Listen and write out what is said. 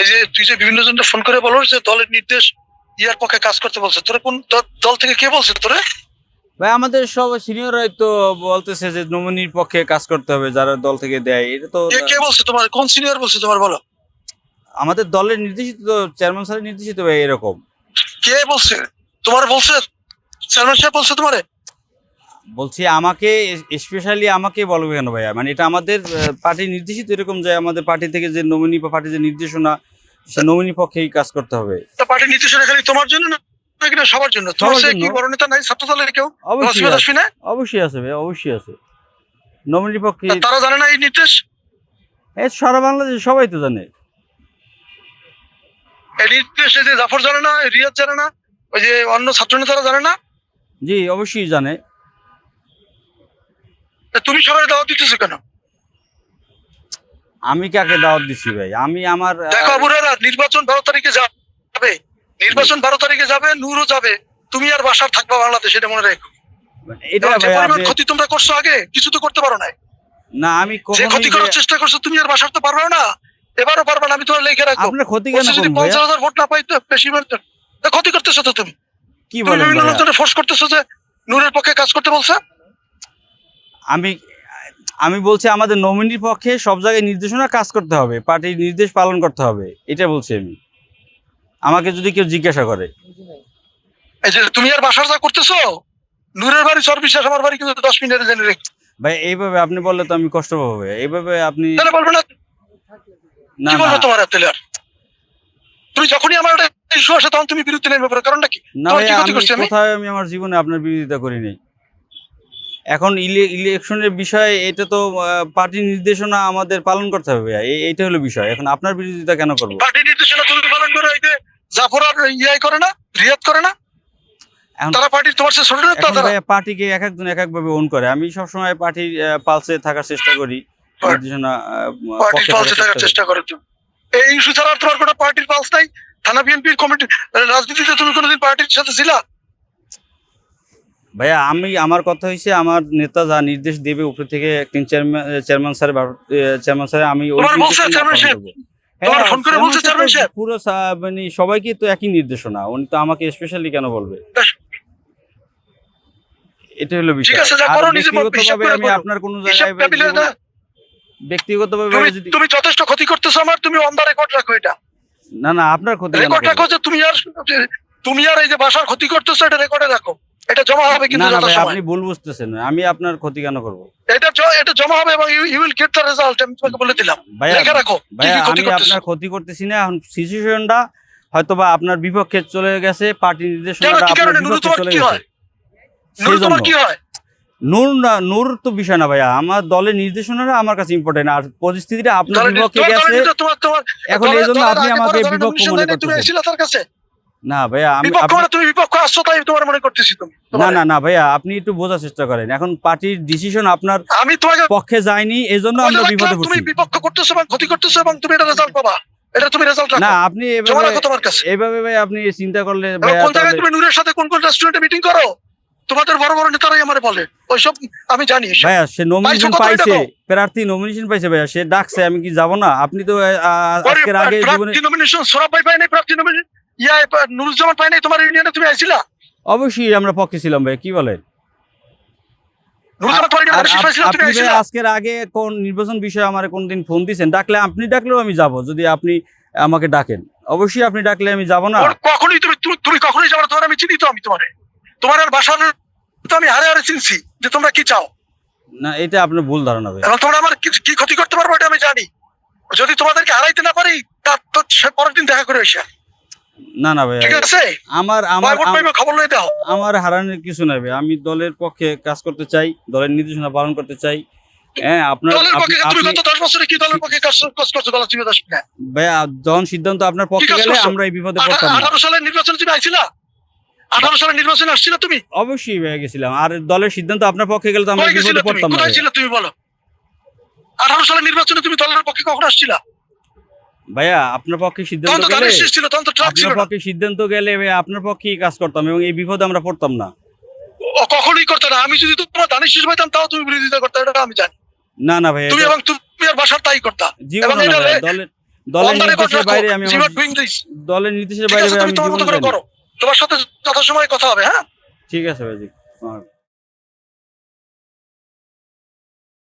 এই যে তুই যে বিভিন্ন জনকে ফোন করে বলো যে দলের নির্দেশ ইয়ার পক্ষে কাজ করতে বলছে, তোরা কোন দল থেকে কে বলছে তোরে? ভাই আমাদের সব সিনিয়ররাই তো বলতেছে যে নমিনির পক্ষে কাজ করতে হবে, যারা দল থেকে দেয়। এটা তো কে বলছে তোমার? কোন সিনিয়র বলছে তোমার বলো? আমাদের দলের নির্দেশিত, চেয়ারম্যান স্যারের নির্দেশিত ভাই এরকম। কে বলছে তোমার? বলছে চেয়ারম্যান সাহেব বলছে তোমারে? বলছি আমাকে, স্পেশালি আমাকে বলবে কেন ভাইয়া? মানে এটা আমাদের পার্টি নির্দেশিত এরকম যে আমাদের পার্টি থেকে যে নমিনি বা পার্টির যে নির্দেশনা, সে নমিনি পক্ষেই কাজ করতে হবে। তা পার্টি নির্দেশনা খালি তোমার জন্য নাকি না সবার জন্য? তোমার সে কি বড় নেতা নাই ছাত্র দলের কেউ? অবশ্যই অবশ্যই আছে ভাই, অবশ্যই আছে নমিনি পক্ষে। তারা জানে না এই নির্দেশ? এই সারা বাংলাদেশ সবাই তো জানে এই নির্দেশ। যে জাফর জানে না, রিয়াজ জানে না, ওই যে অন্য ছাত্র নেতারা জানে না? জি অবশ্যই জানে। তুমি সবাই দাওয়াত দিতেছো কেন? আমি কাকে দাওয়াত দিচ্ছি ভাই? আমি আমার দেখো বুড়ারা, নির্বাচন 12 তারিখে যাবে, নির্বাচন 12 তারিখে যাবে, নূরও যাবে, তুমি আর বাসার থাকবা বাংলাদেশ, এটা মনে রাখো। এটা যে পরিমাণ ক্ষতি তোমরা করছো আগে, কিছু তো করতে পারো না। না আমি যে ক্ষতি করার চেষ্টা করছো তুমি আর বাসার তো পারবে না, এবারও পারবে না। আমি তোমার লিখে রাখবো। আপনার ক্ষতি কেন যদি করব ভাইয়া? 50,000 ভোট না পাই তো বেশি ক্ষতি করতেছো তো তুমি। কি বলেন বিভিন্ন ভাইয়া? লোকজনের ফোর্স করতেছো যে নূরের পক্ষে কাজ করতে বলছে। আমি বলছি আমাদের নমিনির পক্ষে সব জায়গায় নির্দেশনা কাজ করতে হবে, পার্টির নির্দেশ পালন করতে হবে, এটা বলছি আমি। আমাকে যদি কেউ জিজ্ঞাসা করে, এই যে তুমি আর বাসার যা করতেছো, নূরের বাড়ি চরবিশ্বাস, আমার বাড়ি কিন্তু 10 মিনিটের জেনে রেখে। ভাই এইভাবে আপনি বললে তো আমি কষ্ট পাবো ভাই। এইভাবে আপনি তাহলে বলবে না? না কি না বলবো তোমার? তুমি যখনই আমার একটা ইস্যু আসে তখন তুমি বিরুদ্ধে নেমে পড়ো, কারণটা কি? না তোমার ভাই, কি ক্ষতি আমি করছি আমি? কোথায় আমি আমার জীবনে আপনার বিরোধিতা করি নাই। এখন ইলেকশনের বিষয়, এটা তো পার্টির নির্দেশনা আমাদের পালন করতে হবে ভাইয়া, এইটা হলো বিষয়। এখন আপনার বিরোধিতা কেন করবো? পার্টির নির্দেশনা তুমি পালন করো, এই যে জাফর আর ইয়াই করে না, রিয়াদ করে না? এখন তারা পার্টির তোমার সে ছোট নেতা। তারা পার্টিকে এক একজন এক একভাবে ওন করে। আমি সবসময় পার্টির পালসে থাকার চেষ্টা করি, নির্দেশনা পার্টির পালসে থাকার চেষ্টা করো। এই ইস্যু ছাড়া তোমার কোনো পার্টির পালস নাই? থানা বিএনপির কমিটি রাজনীতিতে তুমি কোনোদিন পার্টির সাথে ছিলা? ভাইয়া আমার কথা হয়েছে, আমার নেতা যা নির্দেশ দেবে উপর থেকে, একদিন চেয়ারম্যান স্যার আমি পুরো মানে সবাইকে তো একই নির্দেশনা, উনি তো আমাকে স্পেশালি কেন বলবে? এটা হলো বিষয়। ব্যক্তিগতভাবে আমি আপনার কোনো জায়গায় ব্যক্তিগতভাবে তুমি যথেষ্ট ক্ষতি করতেছো আমার, তুমি অন দা রেকর্ড রাখো এটা। না না, আপনার ক্ষতি রেকর্ড রাখো যে তুমি আর এই যে বাসার ক্ষতি করতেছো, এটা রেকর্ডে রাখো। এটা জমা হবে কিন্তু আপনি ভুল বুঝতেছেন। আমি আপনার ক্ষতি কেন করব? এটা জমা হবে এবং you will get the result. আমি তোমাকে বলে দিলাম, লেখা রাখো কি কি ক্ষতি করতেছো। আমি আপনার ক্ষতি করতেছি না। এখন সিচুয়েশনটা হয়তোবা আপনার বিপক্ষে চলে গেছে, পার্টি নির্দেশনাটা আপনার বিপক্ষে চলে গেছে। তোমার কি হয়? নূর তো বিষয় না ভাইয়া, আমার দলের নির্দেশনাটা আমার কাছে ইম্পর্টেন্ট, আর পরিস্থিতিটা আপনার বিপক্ষে গেছে। এখন এই জন্য আপনি আমাকে বিপক্ষ মনে করতেছেন। না ভাইয়া, তুমি বিপক্ষ আসছো তাই তোমার মনে করতেছি তুমি। না ভাইয়া, আপনি একটু বোঝার চেষ্টা করেন। এখন পার্টির ডিসিশন আপনার আমি তোমাকে পক্ষে যায়নি, এজন্য আমরা বিপদে পড়ছি। তুমি বিপক্ষ করতেছো এবং ক্ষতি করতেছো এবং তুমি এটা রেজাল্ট পাবা। এটা তুমি রেজাল্ট রাখো। না আপনি এইভাবে ভাই আপনি চিন্তা করলে ভাইয়া, কোন জায়গায় তুমি নূরের সাথে কোন রেস্টুরেন্টে মিটিং করো? তোমাদের বড় বড় নেতারাই আমারে বলে ওইসব, আমি জানি। ভাইয়া সে নমিনেশন পাইছে, প্রার্থী নমিনেশন পাইছে ভাইয়া, সে ডাকছে, আমি কি যাব না? আপনি তো আজকের আগে জীবনে নমিনেশন সরাব ভাই পাই নাই, প্রার্থী নমিনেশন নুরুজ্জামান পাই নাই, তোমার ইউনিয়নে তুমি আইছিলা? অবশ্যই আমরা পক্ষে ছিলাম ভাই, কি বলেন? আজকের আগে কোন নির্বাচন বিষয়ে আমার কোনদিন ফোন দিয়েছেন? ডাকলেও আমি যাব, যদি আপনি আমাকে ডাকেন। অবশ্যই আপনি ডাকলে আমি যাব না। কখনোই তুমি কখনোই যাবে না। তোমার আমি চিনি তো, আমি তোমার আর বাসার তো আমি হারে হারে চিনছি যে তোমরা কি চাও। না, এটা আপনার ভুল ধারণা ভাই। এবং তোমরা আমার কি ক্ষতি করতে পারবো এটা আমি জানি। যদি তোমাদেরকে হারাইতে না পারি, তার তো পরের দিন দেখা করে এসে। না ভাই, ঠিক আছে, খবর লই দাও। আমার হারানোর কিছু নাই ভাই, আমি দলের পক্ষে কাজ করতে চাই, দলের নির্দেশনা পালন করতে চাই। হ্যাঁ, আপনার ভাইয়া যখন সিদ্ধান্ত আপনার পক্ষে গেলে আমরা এই বিপদে পড়তাম না। 18 সালের নির্বাচনে তুমি আইছিলা? 18 সালের নির্বাচনে আসছিলা তুমি? অবশ্যই ভাইয়া গেছিলাম। আর দলের সিদ্ধান্ত আপনার পক্ষে গেলে তো আমরা বিপদে পড়তাম না। কোথায় ছিল তুমি বলো? 18 সালের নির্বাচনে তুমি দলের পক্ষে কখন আসছিলা? ভাইয়া আপনার পক্ষে সিদ্ধান্ত গেলে, আপনার পক্ষে সিদ্ধান্ত গেলে ভাইয়া আপনার পক্ষেই কাজ করতাম এবং এই বিপদে আমরা পড়তাম না। কখনোই করতে না। আমি যদি তোমার দানের শেষ পাইতাম তাও তুমি বিরোধিতা করতে, এটা আমি জানি। না ভাইয়া, তুমি এবং তুমি আর বাসার তাই করতা। দলের On the record নির্দেশের রাখো, বাইরে আমি you আমার are doing this। দলের নির্দেশের ঠিক বাইরে আছে, ভাই তুমি আমি তোমার জীবন মতো করে চাই না। করো, তোমার সাথে যথাসময়ে কথা হবে। হ্যাঁ, ঠিক আছে ভাইজি।